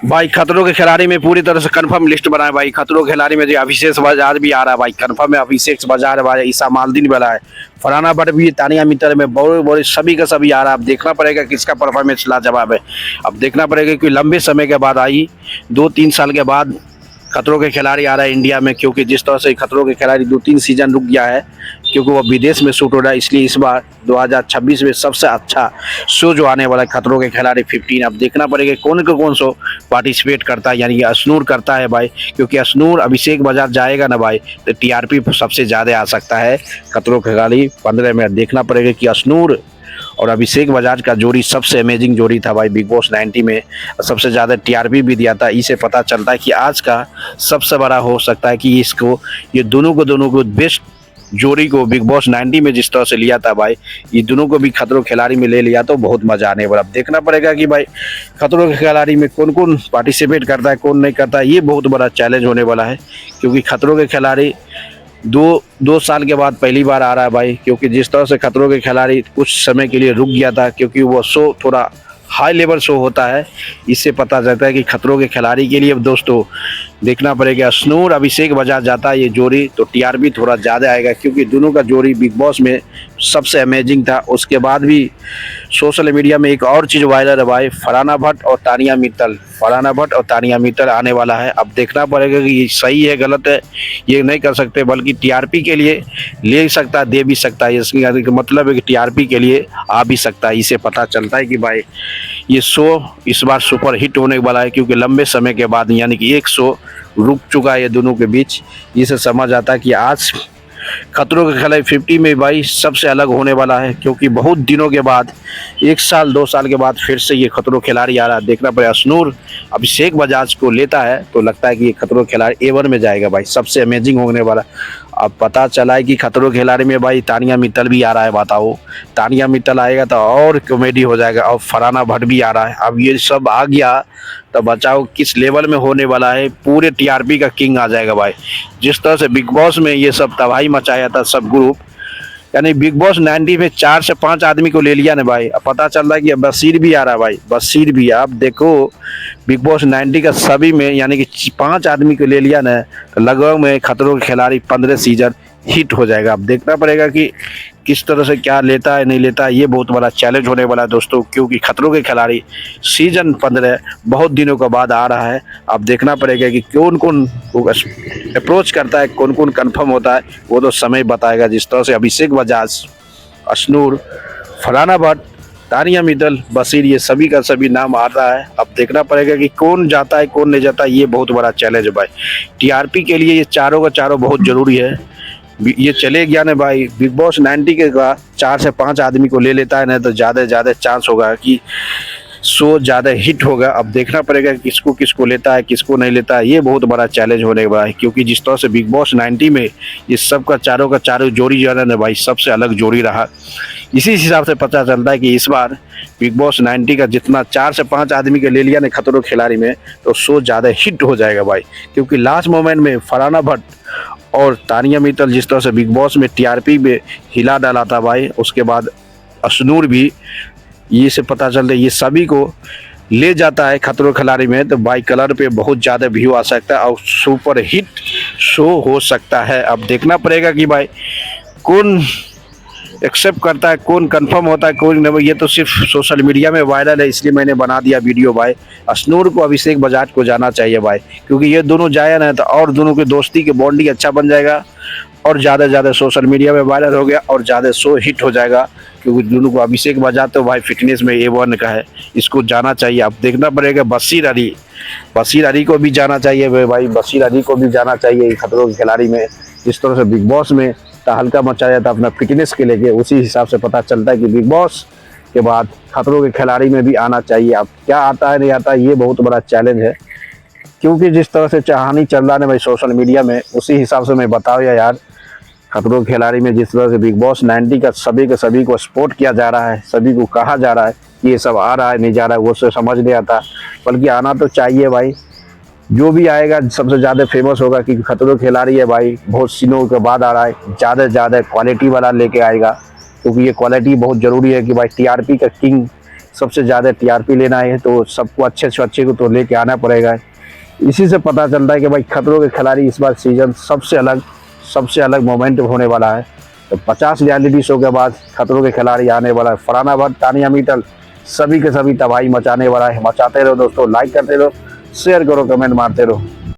भाई खतरों के खिलाड़ी में पूरी तरह से कंफर्म लिस्ट बनाए भाई। खतरों के खिलाड़ी में जो अभिषेक बजाज भी आ रहा है भाई, कंफर्म है। अभिषेक बजाज है भाई, ईसा मालदीन वाला है, फरहाना भट्ट भी, तानिया मित्तल में बड़े बड़े सभी का सभी आ रहा है। अब देखना पड़ेगा किसका परफॉर्मेंस लाजवाब है। अब देखना पड़ेगा कि लंबे समय के बाद आई, 2-3 साल के बाद खतरों के खिलाड़ी आ रहा है इंडिया में। क्योंकि जिस तरह से खतरों के खिलाड़ी 2-3 सीजन रुक गया है, क्योंकि वो विदेश में शूट हो रहा है, इसलिए इस बार 2026 में सबसे अच्छा शो जो आने वाला है खतरों के खिलाड़ी 15। अब देखना पड़ेगा कौन शो पार्टिसिपेट करता है, यानी कि अशनूर करता है भाई। क्योंकि अशनूर अभिषेक बजाज जाएगा ना भाई, तो टीआरपी सबसे ज़्यादा आ सकता है खतरों के खिलाड़ी 15 में। देखना पड़ेगा कि अशनूर और अभिषेक बजाज का जोड़ी सबसे अमेजिंग जोड़ी था भाई बिग बॉस 90 में, सबसे ज़्यादा टीआरपी भी दिया था। इससे पता चलता है कि आज का सबसे बड़ा हो सकता है कि इसको, ये दोनों को बेस्ट जोड़ी को बिग बॉस 90 में जिस तरह से लिया था भाई, ये दोनों को भी खतरों खिलाड़ी में ले लिया तो बहुत मजा आने वाला। अब देखना पड़ेगा कि भाई खतरों के खिलाड़ी में कौन कौन पार्टिसिपेट करता है, कौन नहीं करता है, ये बहुत बड़ा चैलेंज होने वाला है। क्योंकि खतरों के खिलाड़ी दो साल के बाद पहली बार आ रहा है भाई। क्योंकि जिस तरह से खतरों के खिलाड़ी कुछ समय के लिए रुक गया था, क्योंकि वो शो थोड़ा हाई लेवल शो होता है, इससे पता चलता है कि खतरों के खिलाड़ी के लिए अब दोस्तों देखना पड़ेगा अशनूर अभिषेक बजाज जाता है ये जोड़ी, तो टीआरपी थोड़ा ज़्यादा आएगा। क्योंकि दोनों का जोड़ी बिग बॉस में सबसे अमेजिंग था। उसके बाद भी सोशल मीडिया में एक और चीज़ वायरल है भाई, फरहाना भट्ट और तानिया मित्तल आने वाला है। अब देखना पड़ेगा कि ये सही है गलत है, ये नहीं कर सकते, बल्कि टीआरपी के लिए ले सकता है, दे भी सकता है। इसका मतलब है कि टीआरपी के लिए आ भी सकता है। इससे पता चलता है कि भाई ये शो इस बार सुपर हिट होने वाला है। क्योंकि लंबे समय के बाद, यानी कि एक शो रुक चुका है ये दोनों के बीच, इससे समझ आता है कि आज खतरों के खिलाड़ी 50 में भाई सबसे अलग होने वाला है। क्योंकि बहुत दिनों के बाद, 1 साल 2 साल के बाद फिर से ये खतरों खिलाड़ी आ रहा है। देखना पड़ेगा अशनूर अभिषेक बजाज को लेता है तो लगता है कि ये खतरों खिलाड़ी A1 में जाएगा भाई, सबसे अमेजिंग होने वाला। अब पता चला है कि खतरों खिलाड़ी में भाई तानिया मित्तल भी आ रहा है। बताओ, तानिया मित्तल आएगा तो और कॉमेडी हो जाएगा। और फरहाना भट्ट भी आ रहा है। अब ये सब आ गया तो बचाओ किस लेवल में होने वाला है, पूरे टीआरपी का किंग आ जाएगा भाई। जिस तरह से बिग बॉस में ये सब तबाही मचाया था सब ग्रुप, यानी बिग बॉस 90 में 4 से 5 आदमी को ले लिया ना भाई। अब पता चल रहा है कि बशीर भी आ रहा है भाई, बशीर भी। आप देखो बिग बॉस 90 का सभी में, यानी कि 5 आदमी को ले लिया ना, तो लगभग में खतरों के खिलाड़ी 15 सीजन हिट हो जाएगा। अब देखना पड़ेगा कि किस तरह से क्या लेता है नहीं लेता है, ये बहुत बड़ा चैलेंज होने वाला है दोस्तों। क्योंकि खतरों के खिलाड़ी सीजन 15 बहुत दिनों के बाद आ रहा है। अब देखना पड़ेगा कि कौन कौन अप्रोच करता है, कौन कौन कंफर्म होता है, वो तो समय बताएगा। जिस तरह से अभिषेक बजाज, अशनूर, फरहाना भट्ट, तानिया मित्तल, बशीर, ये सभी का सभी नाम आ रहा है। अब देखना पड़ेगा कि कौन जाता है कौन नहीं जाता है, ये बहुत बड़ा चैलेंज है भाई। टीआरपी के लिए ये चारों का चारों बहुत जरूरी है। ये चले गया ना भाई, बिग बॉस 90 के का 4 से 5 आदमी को ले लेता है ना, तो ज़्यादा चांस होगा कि शो ज़्यादा हिट होगा। अब देखना पड़ेगा किसको किसको लेता है किसको नहीं लेता है, ये बहुत बड़ा चैलेंज होने वाला है। क्योंकि जिस तरह से बिग बॉस 90 में ये सब का चारों जोड़ी जो है ना भाई, सबसे अलग जोड़ी रहा। इसी हिसाब से पता चलता है कि इस बार बिग बॉस 90 का जितना 4 से 5 आदमी के ले लिया ना खतरों खिलाड़ी में, तो शो ज़्यादा हिट हो जाएगा भाई। क्योंकि लास्ट मोमेंट में फरहाना भट्ट और तानिया मित्तल जिस तरह से बिग बॉस में टीआरपी में हिला डाला था भाई, उसके बाद अशनूर भी, ये से पता चलता है ये सभी को ले जाता है खतरों खिलाड़ी में, तो बाई कलर पे बहुत ज़्यादा व्यू आ सकता है और सुपर हिट शो हो सकता है। अब देखना पड़ेगा कि भाई कौन एक्सेप्ट करता है, कौन कंफर्म होता है, कौन नहीं। ये तो सिर्फ सोशल मीडिया में वायरल है, इसलिए मैंने बना दिया वीडियो भाई। अशनूर को अभिषेक बजाज को जाना चाहिए भाई, क्योंकि ये दोनों जाए ना तो और दोनों की दोस्ती की बॉन्डिंग अच्छा बन जाएगा और ज़्यादा सोशल मीडिया में वायरल हो गया और ज़्यादा शो हिट हो जाएगा। क्योंकि दोनों को अभिषेक बजाज तो भाई फिटनेस में A1 का है, इसको जाना चाहिए। अब देखना पड़ेगा बशीर अली को भी जाना चाहिए भाई, बशीर अली को भी जाना चाहिए खतरों के खिलाड़ी में। जिस तरह से बिग बॉस में तहलका मचाया था अपना फिटनेस के लेके, उसी हिसाब से पता चलता है कि बिग बॉस के बाद खतरों के खिलाड़ी में भी आना चाहिए। अब क्या आता है नहीं आता, ये बहुत बड़ा चैलेंज है। क्योंकि जिस तरह से कहानी चल रहा है भाई सोशल मीडिया में, उसी हिसाब से मैं बताओ यार, खतरों के खिलाड़ी में जिस तरह से बिग बॉस 90 का सभी को सपोर्ट किया जा रहा है, सभी को कहा जा रहा है कि ये सब आ रहा है नहीं जा रहा है, वो समझ नहीं आता। बल्कि आना तो चाहिए भाई, जो भी आएगा सबसे ज़्यादा फेमस होगा। क्योंकि खतरों के खिलाड़ी है भाई, बहुत सीनों के बाद आ रहा है, ज़्यादा क्वालिटी वाला लेके आएगा। क्योंकि ये क्वालिटी बहुत ज़रूरी है कि भाई टीआरपी का किंग सबसे ज़्यादा टीआरपी लेना है, तो सबको अच्छे से अच्छे को तो लेके आना पड़ेगा। इसी से पता चलता है कि भाई खतरों के खिलाड़ी इस बार सीजन सबसे अलग मोमेंट होने वाला है। तो 50 रियलिटी शो के बाद खतरों के खिलाड़ी आने वाला है। फरहाना भट्ट, तानिया मित्तल सभी के सभी तबाही मचाने वाला है। मचाते रहो दोस्तों, लाइक करते रहो, शेयर करो, कमेंट मारते रहो।